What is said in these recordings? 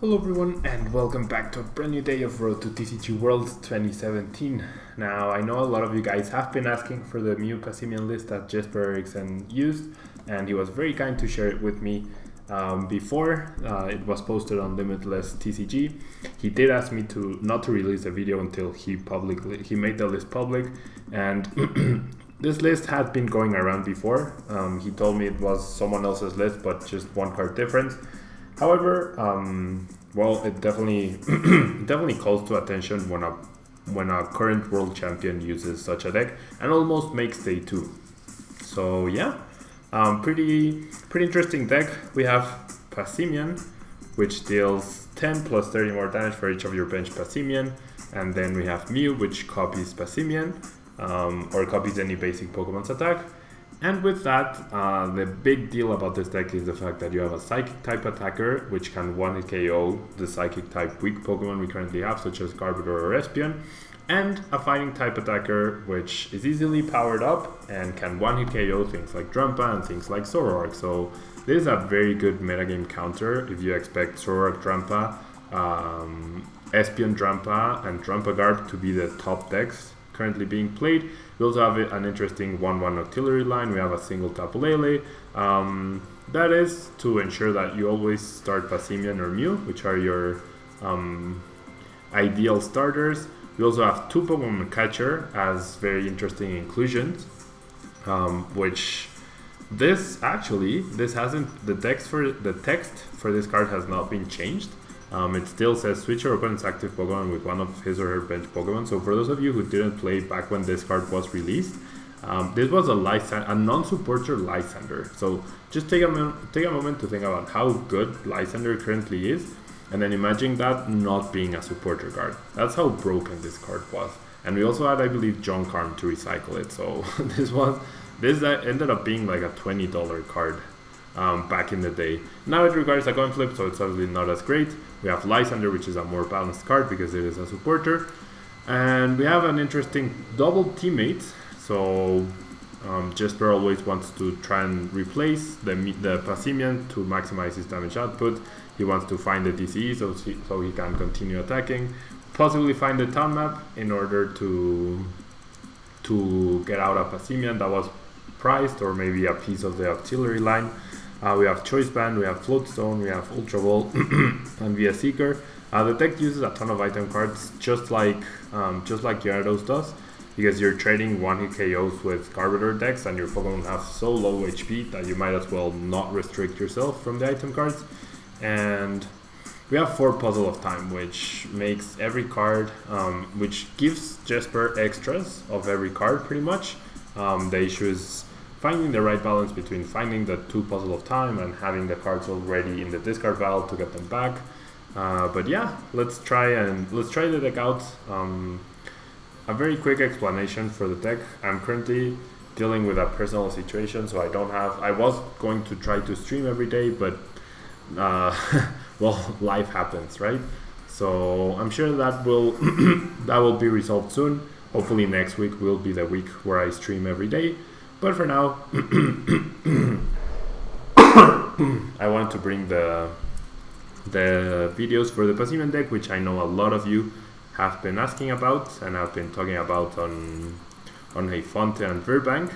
Hello everyone and welcome back to a brand new day of Road to TCG World 2017. Now I know a lot of you guys have been asking for the Mew Passimian list that Jesper Eriksson used, and he was very kind to share it with me before it was posted on Limitless TCG. He did ask me to not to release a video until he made the list public, and this list had been going around before. He told me it was someone else's list but just one card difference. However, well, it definitely definitely calls to attention when a current world champion uses such a deck and almost makes day 2. So yeah, pretty interesting deck. We have Passimian, which deals 10 plus 30 more damage for each of your bench Passimian, and then we have Mew, which copies Passimian or copies any basic Pokemon's attack. And with that, the big deal about this deck is the fact that you have a Psychic type attacker, which can one-hit KO the Psychic type weak Pokemon we currently have, such as Garbodor or Espion, and a Fighting type attacker, which is easily powered up and can one-hit KO things like Drampa and things like Zorarc. So this is a very good metagame counter if you expect Zorarc Drampa, Espion Drampa, and Drampa Garb to be the top decks currently being played. We also have an interesting 1-1 Octillery line. We have a single Tapu Lele. That is to ensure that you always start Passimian or Mew, which are your ideal starters. We also have 2 Pokemon Catcher as very interesting inclusions, which this hasn't, the text for this card has not been changed. It still says switch your opponent's active Pokemon with one of his or her bench Pokemon. So for those of you who didn't play back when this card was released, this was a non-supporter Lysander. So just take a moment to think about how good Lysander currently is, and then imagine that not being a supporter card. That's how broken this card was. And we also had, I believe, John Carm to recycle it. So this ended up being like a $20 card. Back in the day. Now it requires a coin flip, so it's obviously not as great. We have Lysander, which is a more balanced card because it is a supporter. And we have an interesting double teammate. So Jesper always wants to try and replace the Passimian to maximize his damage output. He wants to find the DCE so he can continue attacking. Possibly find the Town Map in order to get out a Passimian that was priced, or maybe a piece of the Octillery line. We have Choice Band, we have Floatstone, we have Ultra Ball, and Via Seeker. The deck uses a ton of item cards, just like Gyarados does, because you're trading one-hit KOs with Garbodor decks, and your Pokemon have so low HP that you might as well not restrict yourself from the item cards. And we have 4 Puzzle of Time, which makes every card, which gives Jesper extras of every card pretty much. The issue is finding the right balance between finding the 2 Puzzle of Time and having the cards already in the discard pile to get them back. But yeah, let's try the deck out. A very quick explanation for the deck. I'm currently dealing with a personal situation, so I was going to try to stream every day, but well, life happens, right? So I'm sure that will be resolved soon. Hopefully next week will be the week where I stream every day. But for now, I want to bring the videos for the Passimian deck, which I know a lot of you have been asking about and have been talking about on Heifonte and Verbank.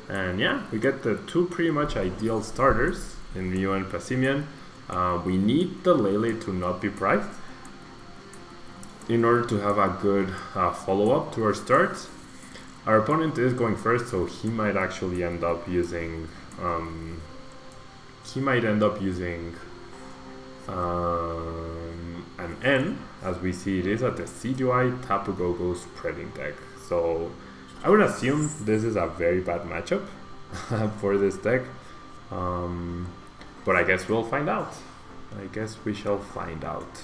And yeah, we get the 2 pretty much ideal starters in Mew and Passimian. We need the Lele to not be priced in order to have a good follow-up to our starts. Our opponent is going first, so he might actually end up using an N, as we see it is a Decidueye Tapu Gogo spreading deck. So I would assume this is a very bad matchup for this deck, but I guess we'll find out. I guess we shall find out.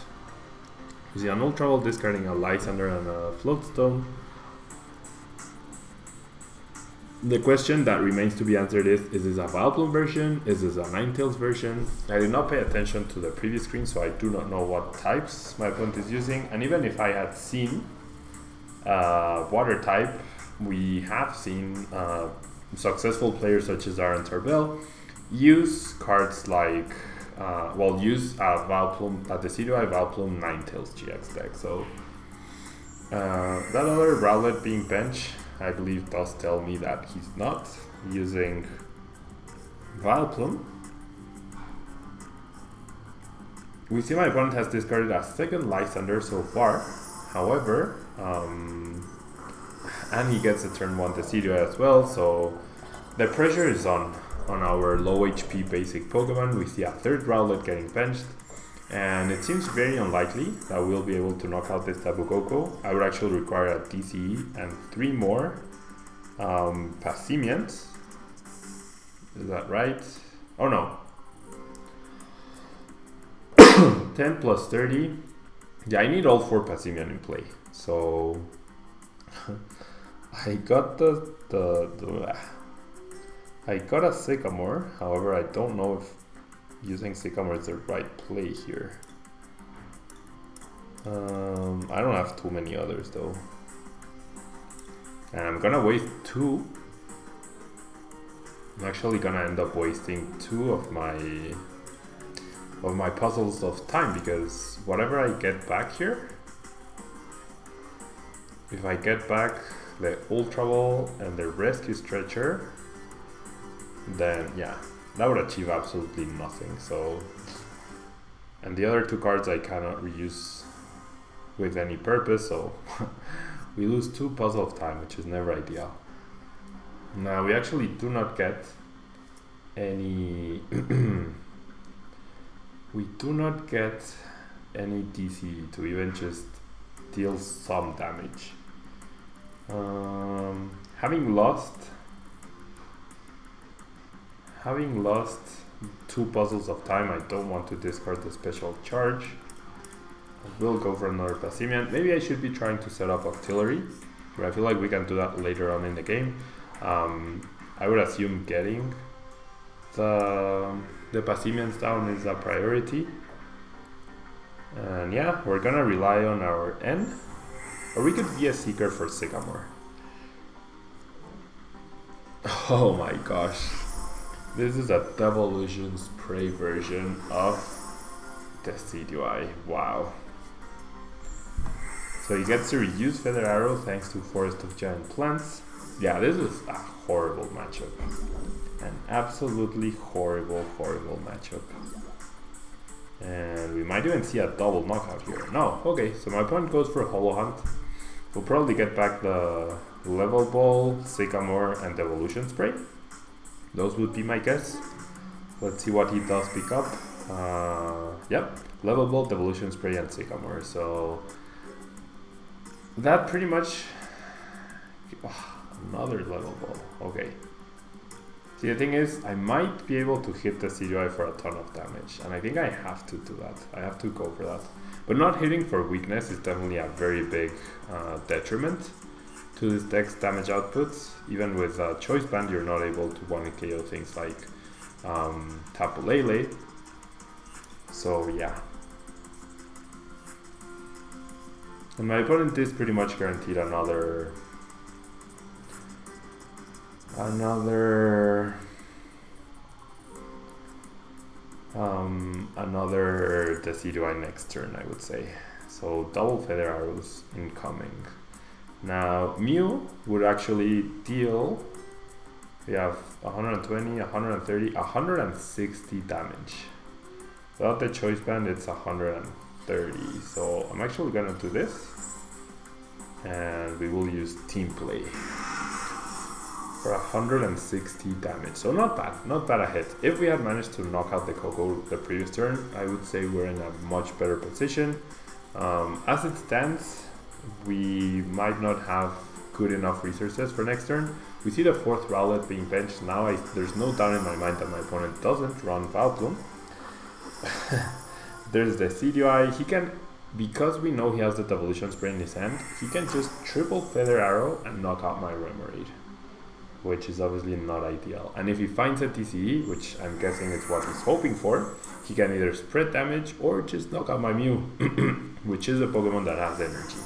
You see an Ultra Ball discarding a Lysander and a Floatstone. The question that remains to be answered is this a Vileplume version? Is this a Ninetales version? I did not pay attention to the previous screen, so I do not know what types my opponent is using. And even if I had seen Water type, we have seen successful players such as Aaron Tarbell use cards like well, use a Decidueye Vileplume Ninetales GX deck. So that other Rowlet being bench, I believe, does tell me that he's not using Vileplume. We see my opponent has discarded a second Lysander so far, however, and he gets a turn 1 Decidueye as well, so the pressure is on our low HP basic Pokemon. We see a third Rowlet getting benched, and it seems very unlikely that we'll be able to knock out this Tapu Koko. I would actually require a DCE and 3 more Passimians. Is that right? Oh no. 10 plus 30. Yeah, I need all 4 Passimian in play. So I got I got a Sycamore. However, I don't know if using Sycamore is the right play here. I don't have too many others though, and I'm gonna waste 2. I'm actually gonna end up wasting 2 of my Puzzles of Time, because whatever I get back here, if I get back the Ultra Ball and the Rescue Stretcher, then yeah, that would achieve absolutely nothing. So, and the other 2 cards I cannot reuse with any purpose, so we lose 2 Puzzle of Time, which is never ideal. Now we actually do not get any we do not get any DC to even just deal some damage. Having lost 2 Puzzles of Time, I don't want to discard the Special Charge. I will go for another Passimian. Maybe I should be trying to set up Octillery, but I feel like we can do that later on in the game. I would assume getting the Passimians down is a priority. And yeah, we're gonna rely on our N, or we could be a Seeker for Sycamore. Oh my gosh. This is a Devolution Spray version of Decidueye. Wow. So he gets to reuse Feather Arrow thanks to Forest of Giant Plants. Yeah, this is a horrible matchup. An absolutely horrible matchup. And we might even see a double knockout here. No, okay, so my opponent goes for Hollow Hunt. We'll probably get back the Level Ball, Sycamore, and Devolution Spray. Those would be my guess. Let's see what he does pick up. Yep, Level Ball, Devolution Spray, and Sycamore. So that pretty much... another Level Ball, okay. See, the thing is, I might be able to hit the Decidueye for a ton of damage, and I think I have to do that. I have to go for that. But not hitting for weakness is definitely a very big detriment to this deck's damage outputs. Even with Choice Band, you're not able to one KO things like Tapu Lele. So yeah. And my opponent is pretty much guaranteed another Decidueye next turn, I would say. So double Feather Arrows incoming. Now Mew would actually deal, we have 120, 130, 160 damage. Without the Choice Band it's 130. So I'm actually gonna do this, and we will use Team Play for 160 damage. So not bad a hit. If we had managed to knock out the Koko the previous turn, I would say we're in a much better position. As it stands, we might not have good enough resources for next turn. We see the 4th Rowlet being benched. Now there's no doubt in my mind that my opponent doesn't run Vileplume. There's the Decidueye. He can, because we know he has the Devolution Spray in his hand, he can just triple Feather Arrow and knock out my Remoraid, which is obviously not ideal. And if he finds a TCE, which I'm guessing is what he's hoping for, he can either spread damage or just knock out my Mew, which is a Pokemon that has energy.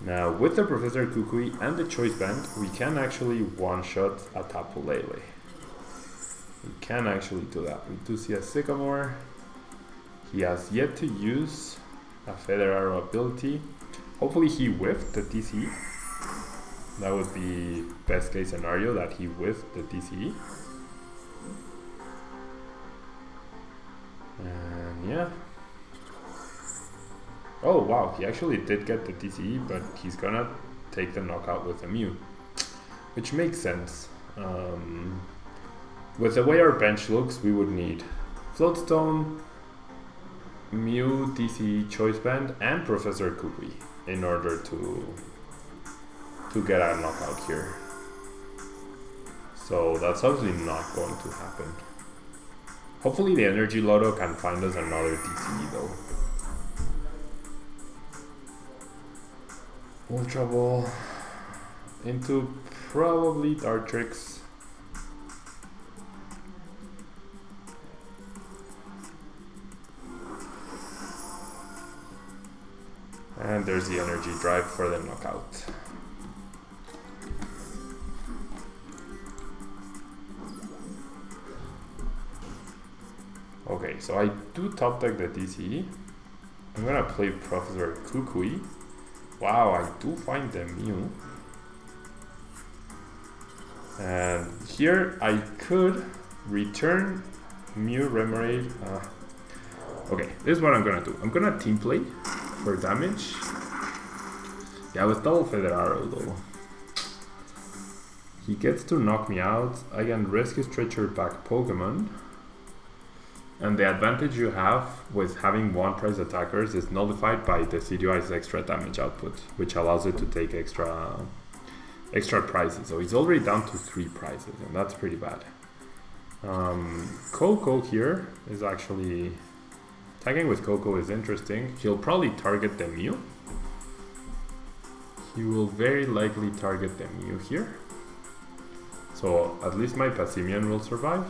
Now with the Professor Kukui and the Choice Band, we can actually one-shot a Tapu Lele. he can actually do that. We do see a Sycamore. He has yet to use a Feather Arrow ability. Hopefully he whiffed the TCE. That would be best case scenario, that he whiffed the TCE. And yeah. Oh wow, he actually did get the TCE, but he's gonna take the knockout with a Mew, which makes sense. With the way our bench looks, we would need Floatstone, Mew, TCE, Choice Band, and Professor Kukui in order to get a knockout here. So that's obviously not going to happen. Hopefully the Energy Lotto can find us another TCE though. Ultra Ball into probably Dartrix. And there's the Energy Drive for the knockout. Okay, so I do top deck the DCE. I'm gonna play Professor Kukui. Wow, I do find the Mew. And here I could return Mew Remoraid. Okay, this is what I'm gonna do. I'm gonna team play for damage. Yeah, with double Feather Arrow though. He gets to knock me out. I can Rescue Stretcher back Pokemon. And the advantage you have with having one prize attackers is nullified by Decidueye's extra damage output, which allows it to take extra prizes. So he's already down to 3 prizes, and that's pretty bad. Coco here is actually... Tagging with Coco is interesting. He'll probably target the Mew. He will very likely target the Mew here. So at least my Passimian will survive.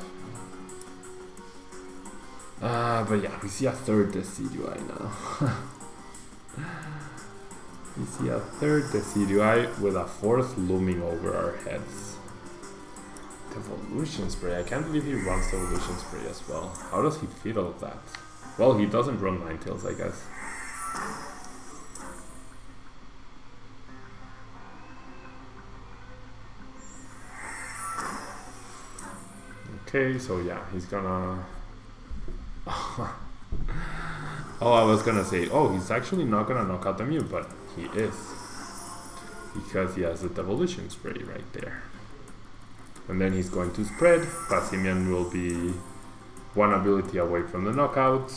But yeah, we see a third Decidueye now. We see a third Decidueye with a fourth looming over our heads. Evolution Spray. I can't believe he runs the Evolution Spray as well. How does he fit all of that? Well, he doesn't run Ninetales, I guess. Okay, so yeah, he's gonna... Oh, I was gonna say, oh, he's actually not gonna knock out the Mew, but he is. Because he has a Devolution Spray right there. And then he's going to spread. Passimian will be one ability away from the knockout.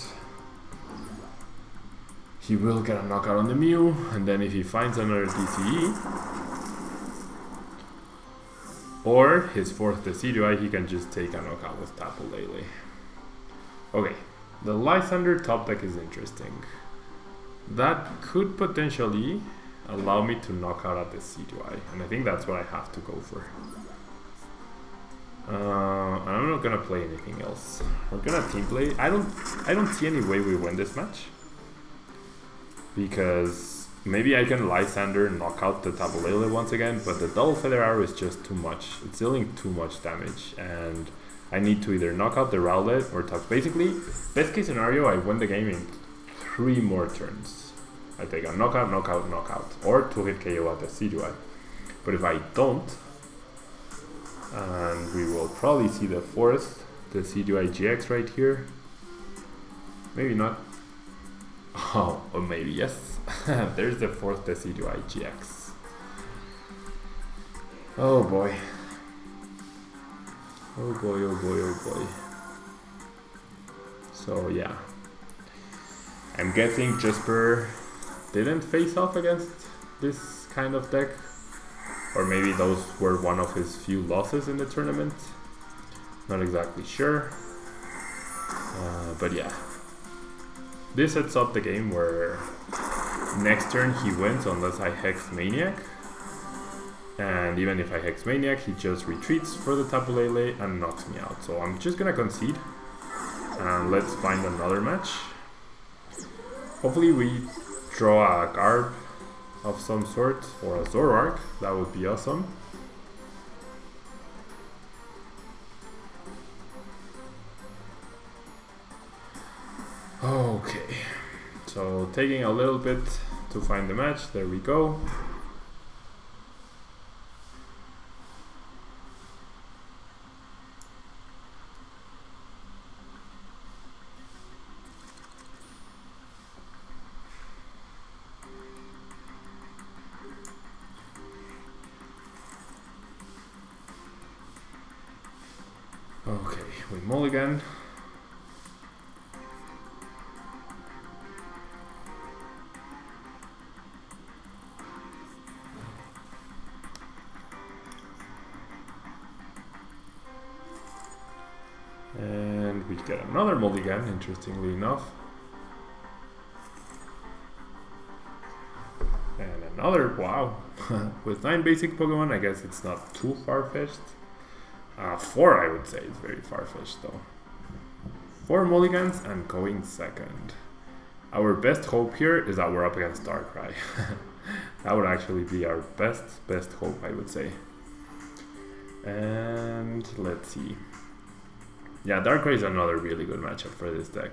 He will get a knockout on the Mew, and then if he finds another DCE, or his fourth Decidueye, he can just take a knockout with Tapu Lele. Okay, the Lysander top deck is interesting. That could potentially allow me to knock out a Decidueye, and I think that's what I have to go for. I'm not gonna play anything else. We're gonna team play. I don't see any way we win this match, because maybe I can Lysander knock out the Tapu Lele once again, but the double Feather Arrow is just too much. It's dealing too much damage, and I need to either knock out the Rowlet or touch. Basically, best case scenario, I win the game in 3 more turns. I take a knockout, knockout, knockout, or 2-hit KO at the Decidueye. But if I don't, and we will probably see the 4th, the Decidueye GX right here. Maybe not. Oh, or maybe yes. There's the 4th Decidueye GX. Oh boy. Oh boy, oh boy, oh boy. So yeah. I'm guessing Jesper didn't face off against this kind of deck. Or maybe those were one of his few losses in the tournament. Not exactly sure. But yeah. This sets up the game where next turn he wins unless I Hex Maniac. And even if I Hex Maniac, he just retreats for the Tapu Lele and knocks me out. So I'm just gonna concede. And let's find another match. Hopefully we draw a Garb of some sort, or a Zorarc. That would be awesome. So taking a little bit to find the match. There we go. Okay, we mulligan. And we get another mulligan, interestingly enough. And another, wow. With 9 basic Pokemon, I guess it's not too far-fetched. 4, I would say, is very far-fetched though. 4 mulligans and going second. Our best hope here is that we're up against Darkrai. That would actually be our best hope, I would say. And let's see. Yeah, Darkrai is another really good matchup for this deck.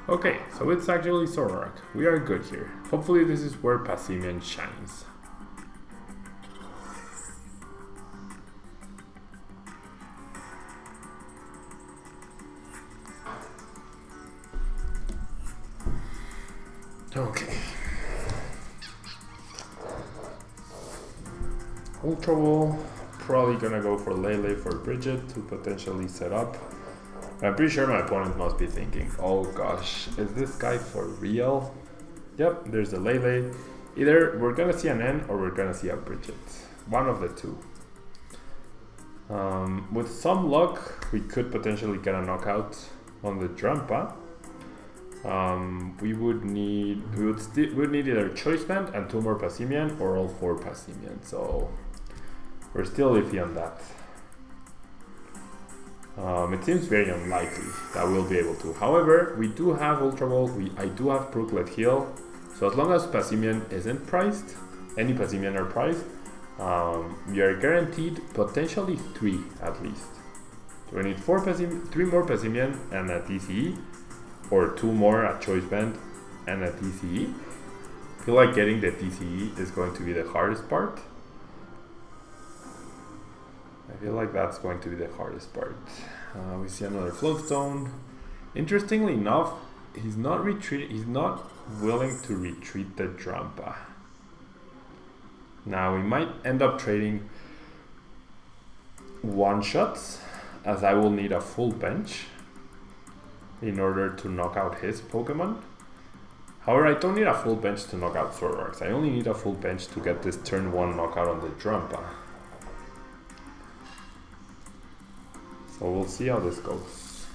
Okay, so it's actually Zorarc. We are good here. Hopefully this is where Passimian shines. Okay. Ultra Wall. Probably gonna go for Lele for Bridget to potentially set up. I'm pretty sure my opponent must be thinking, oh gosh, is this guy for real? Yep, there's a Lele. Either we're gonna see an N or we're gonna see a Bridget. One of the two. With some luck, we could potentially get a knockout on the Drampa. We would need either Choice Band and 2 more Passimian or all 4 Passimian. So we're still iffy on that. It seems very unlikely that we'll be able to. However, we do have Ultra Ball, I do have Brooklet Hill, so as long as Passimian isn't priced, any Passimian are priced, we are guaranteed potentially 3 at least. So we need 3 more Passimian and a TCE, or 2 more at Choice Band and a TCE. I feel like getting the TCE is going to be the hardest part. I feel like that's going to be the hardest part. We see another Floatstone. Interestingly enough, he's not willing to retreat the Drampa. Now we might end up trading one-shots, as I will need a full bench in order to knock out his Pokemon. However, I don't need a full bench to knock out Zorarc. I only need a full bench to get this turn 1 knockout on the Drampa. So we'll see how this goes.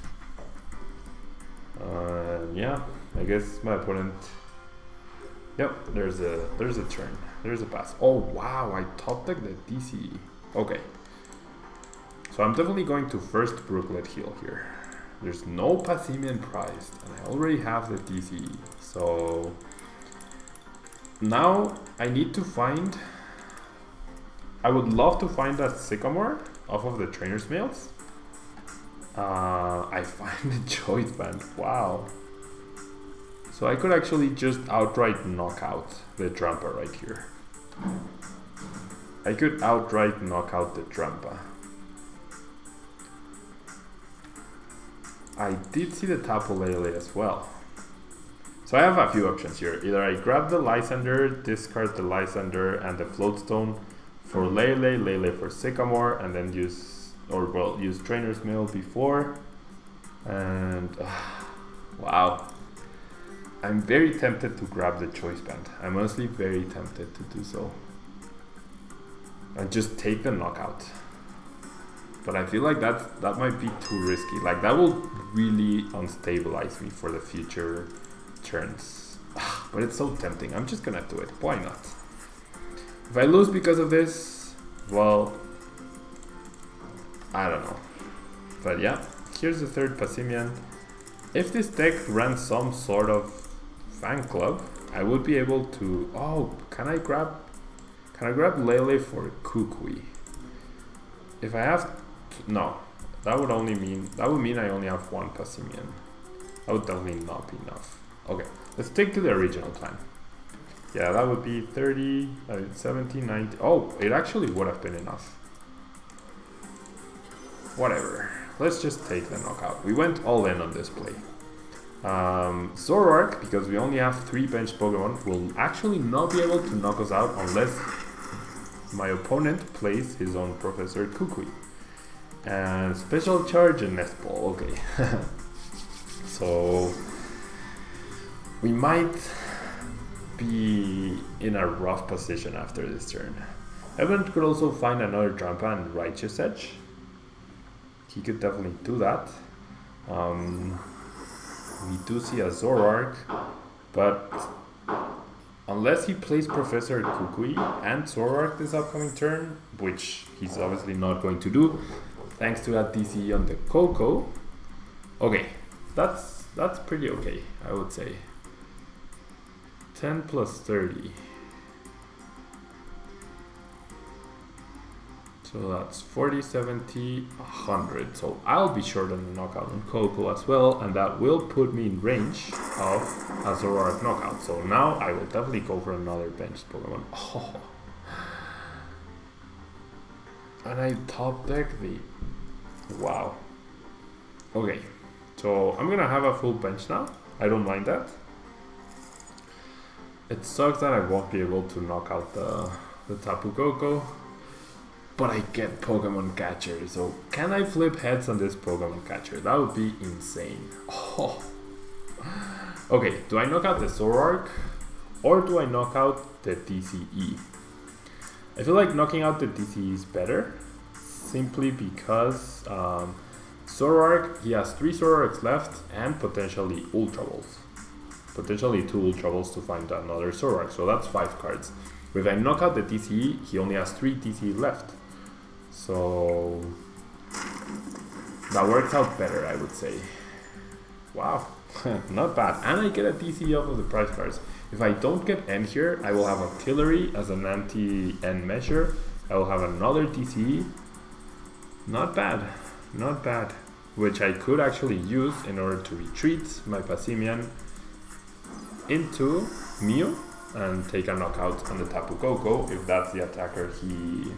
Yeah, I guess my opponent. Yep, there's a turn. There's a pass. Oh wow, I top decked the DCE. Okay. So I'm definitely going to first Brooklet Hill here. There's no Passimian priced, and I already have the DCE. So now I need to find. I would love to find that Sycamore off of the trainer's mails. I find the Choice Band. Wow. So I could actually just outright knock out the Drampa right here. I could outright knock out the Drampa. I did see the Tapu Lele as well. So I have a few options here. Either I grab the Lysander, discard the Lysander and the Floatstone for Lele for Sycamore, and then use Trainer's Mail before. And wow. I'm very tempted to grab the Choice Band. I'm honestly very tempted to do so. And just take the knockout. But I feel like that might be too risky. Like that will really unstabilize me for the future turns. But it's so tempting. I'm just gonna do it. Why not? If I lose because of this, well, I don't know. But yeah, here's the third Passimian. If this deck ran some sort of fan club, I would be able to... Oh, can I grab Lele for Kukui? If I have... No, that would mean I only have one Passimian. That would definitely not be enough. Okay, let's stick to the original plan. Yeah, that would be 30, 70, 90... Oh, it actually would have been enough. Whatever. Let's just take the knockout. We went all in on this play. Zorarc, because we only have 3 bench Pokemon, will actually not be able to knock us out unless my opponent plays his own Professor Kukui. And Special Charge and Nest Ball, okay. So we might be in a rough position after this turn. Evan could also find another Drampa and Righteous Edge. He could definitely do that. We do see a Zorarc, but unless he plays Professor Kukui and Zorarc this upcoming turn, which he's obviously not going to do, thanks to that DCE on the Coco. Okay, that's pretty okay, I would say. 10 plus 30. So that's 40, 70, 100. So I'll be short on the knockout on Coco as well, and that will put me in range of a Zorarc knockout. So now I will definitely go for another bench Pokemon. Oh. And I top deck the... Wow. Okay, so I'm gonna have a full bench now. I don't mind that. It sucks that I won't be able to knock out the Tapu Koko. But I get Pokemon Catcher, so can I flip heads on this Pokemon Catcher? That would be insane. Oh. Okay, do I knock out the Zorarc or do I knock out the DCE? I feel like knocking out the DCE is better, simply because Zorarc, he has 3 Zorarcs left and potentially Ultra Balls. Potentially 2 Ultra Balls to find another Zorarc, so that's 5 cards. If I knock out the DCE, he only has 3 DCE left. So that works out better, I would say. Wow, not bad. And I get a DCE off of the prize cards. If I don't get N here, I will have Octillery as an anti-N measure. I will have another DCE. Not bad, not bad. Which I could actually use in order to retreat my Passimian into Mew and take a knockout on the Tapu Koko if that's the attacker he...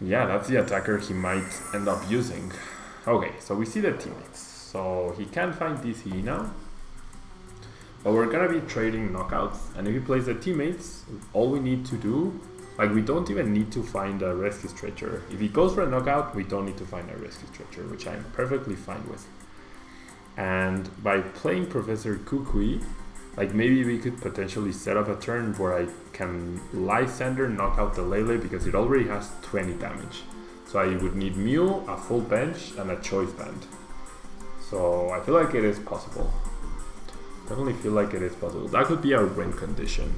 Yeah, that's the attacker he might end up using. Okay, so we see the teammates. So he can't find DCE now. But we're gonna be trading knockouts. And if he plays the teammates, all we need to do... Like, we don't even need to find a Rescue Stretcher. If he goes for a knockout, we don't need to find a Rescue Stretcher, which I'm perfectly fine with. And by playing Professor Kukui, like maybe we could potentially set up a turn where I can Lysander knock out the Lele because it already has 20 damage. So I would need Mew, a full bench, and a Choice Band. So I feel like it is possible. Definitely feel like it is possible. That could be our win condition.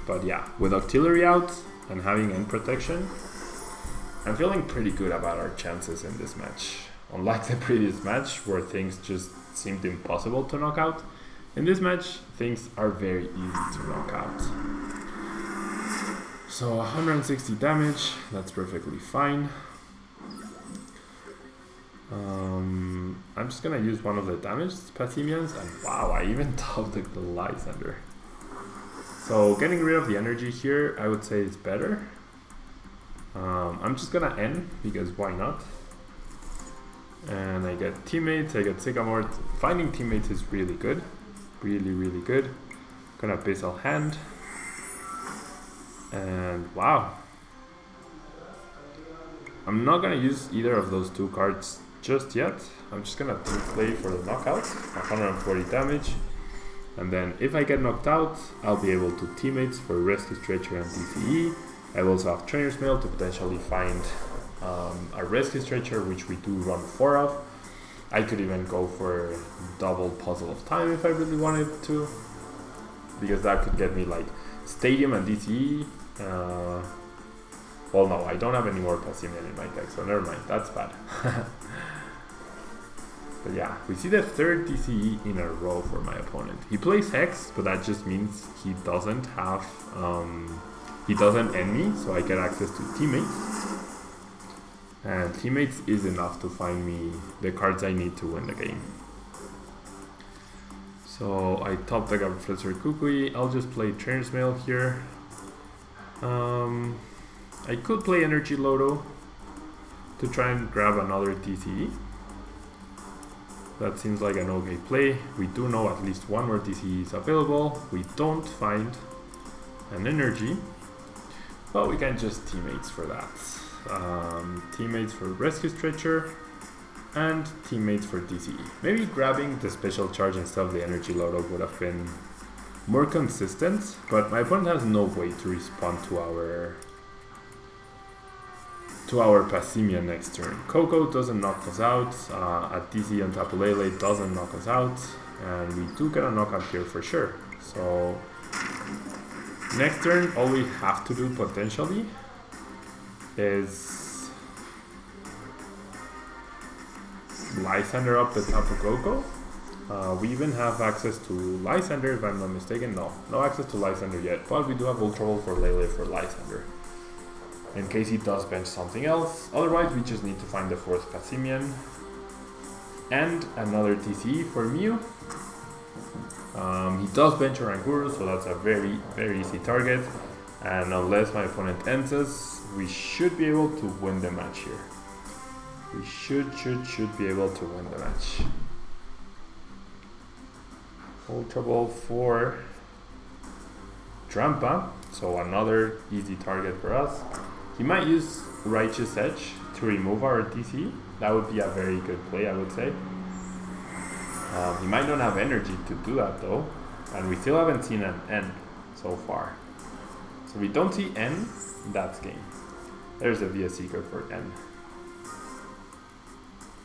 But yeah, with Octillery out and having end protection, I'm feeling pretty good about our chances in this match. Unlike the previous match where things just seemed impossible to knock out, in this match things are very easy to knock out. So 160 damage, that's perfectly fine. I'm just gonna use one of the damaged Passimians, and wow, I even topped the Lysander. So getting rid of the energy here, I would say is better. I'm just gonna end, because why not? And I get teammates, I get Sycamore. Finding teammates is really good. Really, really good. Gonna Abyssal Hand. And wow. I'm not gonna use either of those 2 cards just yet. I'm just gonna play for the knockout, 140 damage. And then if I get knocked out, I'll be able to teammates for Rescue Stretcher and DCE. I will also have Trainer's Mail to potentially find a Rescue Stretcher, which we do run 4 of. I could even go for double Puzzle of Time if I really wanted to. because that could get me like Stadium and DCE. Well, no, I don't have any more Passimian in my deck, so never mind, that's bad. But yeah, we see the third DCE in a row for my opponent. He plays Hex, but that just means he doesn't have, he doesn't end me, so I get access to Teammates. And Teammates is enough to find me the cards I need to win the game. So I top deck a Professor Kukui. I'll just play Trainer's Mail here. I could play Energy Loto to try and grab another DCE. That seems like an okay play. We do know at least one more DCE is available. We don't find an Energy, but we can just Teammates for that. Teammates for Rescue Stretcher and Teammates for DCE. Maybe grabbing the Special Charge instead of the Energy Loto would have been more consistent, but my opponent has no way to respond to our Passimian next turn. Coco doesn't knock us out, a DC on Tapu Lele doesn't knock us out, and we do get a knockout here for sure. So next turn, all we have to do potentially is Lysander up the Tapu Coco. We even have access to Lysander if I'm not mistaken. No access to Lysander yet, but we do have Ultra Ball for Lele for Lysander, in case he does bench something else. Otherwise, we just need to find the fourth Passimian and another TCE for Mew. He does bench Oranguru, so that's a very, very easy target. And unless my opponent ends us, we should be able to win the match here. We should be able to win the match. Ultra Ball for Trampa, so another easy target for us. He might use Righteous Edge to remove our DC. That would be a very good play, I would say. He might not have energy to do that though, and we still haven't seen an N so far. So we don't see N, that's game. There's a VS Seeker for N.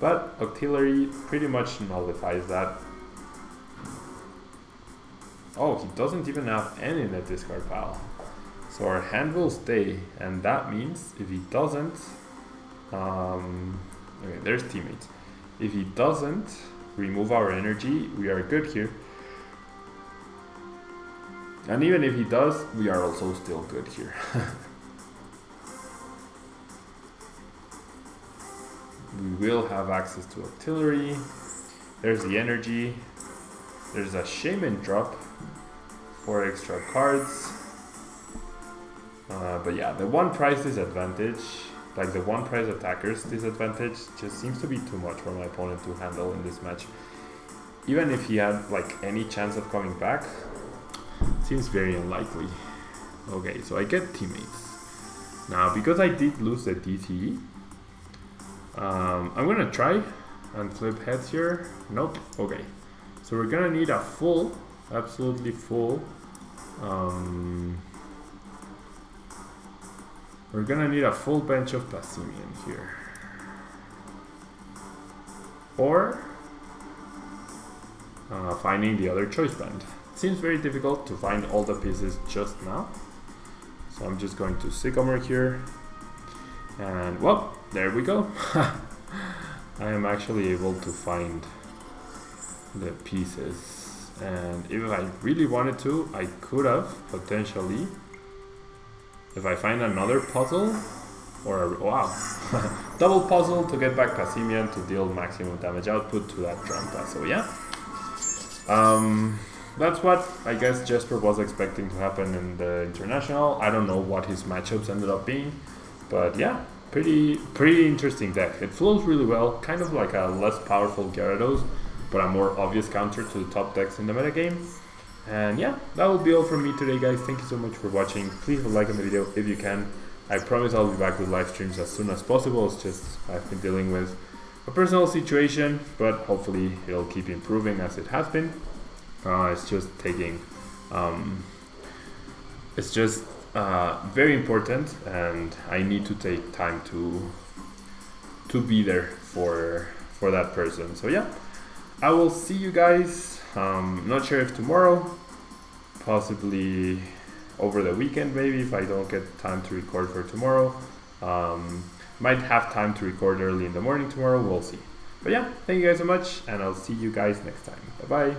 But Octillery pretty much nullifies that. Oh, he doesn't even have N in the discard pile. So our hand will stay, and that means if he doesn't, okay, there's Teammates. If he doesn't remove our energy, we are good here. And even if he does, we are also still good here. We will have access to Octillery. There's the energy. There's a Shaman drop for extra cards. But yeah, the one price disadvantage, like the one price attacker's disadvantage, just seems to be too much for my opponent to handle in this match. Even if he had like any chance of coming back, seems very unlikely. Okay, so I get Teammates. Now, because I did lose the DTE, I'm gonna try and flip heads here. Nope. Okay, so we're gonna need a full, absolutely full. We're gonna need a full bench of Passimian here, or finding the other Choice Band. Seems very difficult to find all the pieces just now, so I'm just going to Sycamore here, and well, there we go. I am actually able to find the pieces, and if I really wanted to, I could have potentially, if I find another puzzle, or a, wow, double puzzle to get back Passimian to deal maximum damage output to that Trampa. So yeah, that's what I guess Jesper was expecting to happen in the International. I don't know what his matchups ended up being, but yeah, pretty interesting deck. It flows really well, kind of like a less powerful Gyarados, but a more obvious counter to the top decks in the metagame. And yeah, that will be all from me today, guys. Thank you so much for watching. Please leave a like on the video if you can. I promise I'll be back with live streams as soon as possible. It's just I've been dealing with a personal situation, but hopefully it'll keep improving as it has been. It's just taking, it's just very important, and I need to take time to be there for that person. So yeah, I will see you guys. Not sure if tomorrow, possibly over the weekend, maybe, if I don't get time to record for tomorrow. Might have time to record early in the morning tomorrow, we'll see. But yeah, thank you guys so much, and I'll see you guys next time. Bye bye.